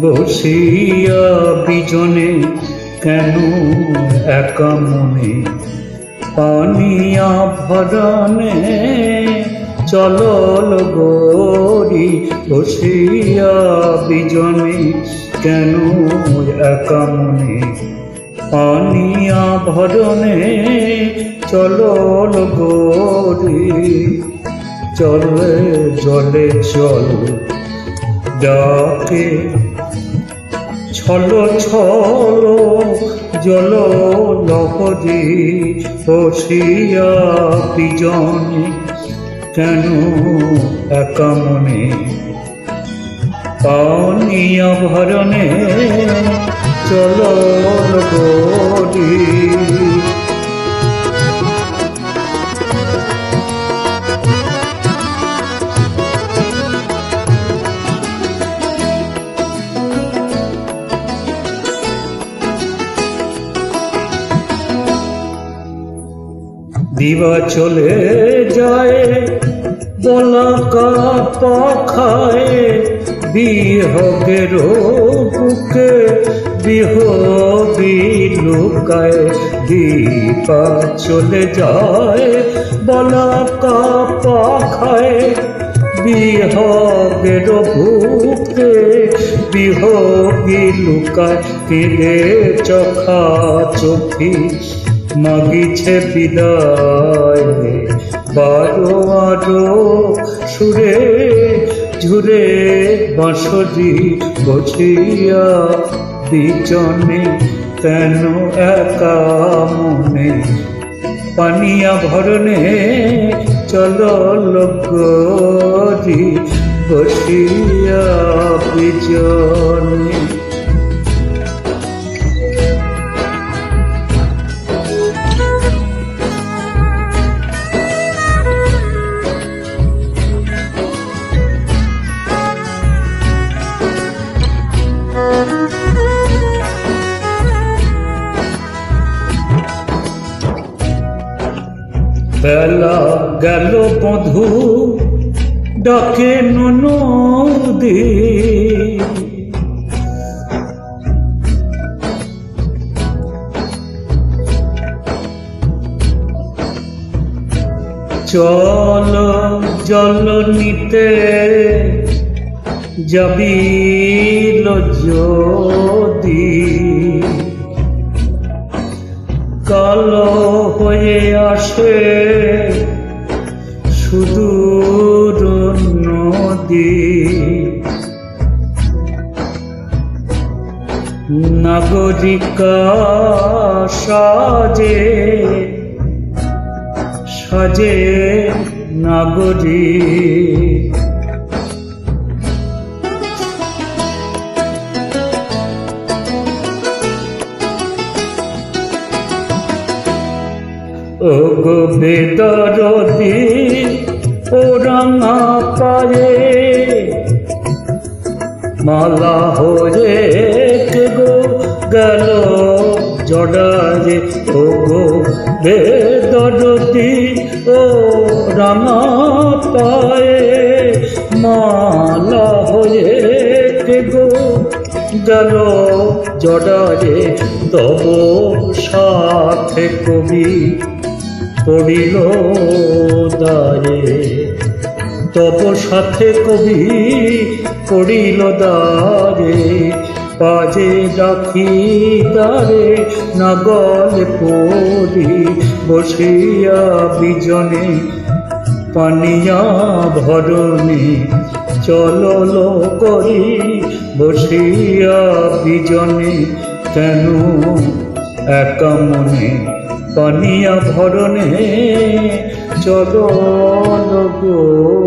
বসিয়া বিজনে কেন একা মনে, পানিয়া ভরণে চলল গরি। বসিয়া বিজনে কেন একা মনে, পানিয়া ভরণে চলল গরি। চলে জলে চল ডাকে ছলো ছলো জল লহরী। বসিয়া বিজনে কেন একা মনে, পানিয়া ভরণে চলল গরি। দিবা চলে যায় বলাকা পাখায়, বিহগের বুকে বিহগী লুকায়। দিবা চলে যায় বলাকা পাখায়, বিহগের বুকে বিহগী লুকায়। কেঁদে চোখা চোখি মাগিছে বিদায়, বারো আরো সুরে ঝুরে বাঁশরি। বসিয়া বিজনে কেন একা মনে, পানিয়া ভরণে চলল গরি। বসিয়া বিজনে বেলা গেল বধূ ডাকে ননদী। চল জল নিতে যাবি যদি, কালো হয়ে আসে সুদূর নদী। নাগরিকা সাজে সাজে নাগরিক। ও গো বেদরদি ও রাঙা পায়ে, মালা হয়ে গো গেল জড়ায়ে। ও গো বেদরদি ও রাঙা পায়ে, মালা হয়ে গো গেল জড়ায়ে। তব সাথে কবি পড়িল দায়ে, তব সাথে কবি পড়িল দায়ে। পাজে রাখি তারে নাগল করি বসিয়া বিজনে পানিয়া ভরণে চলল করি বসিয়া বিজনে কেন একা মনে পানিয়া ভরণে চলল গো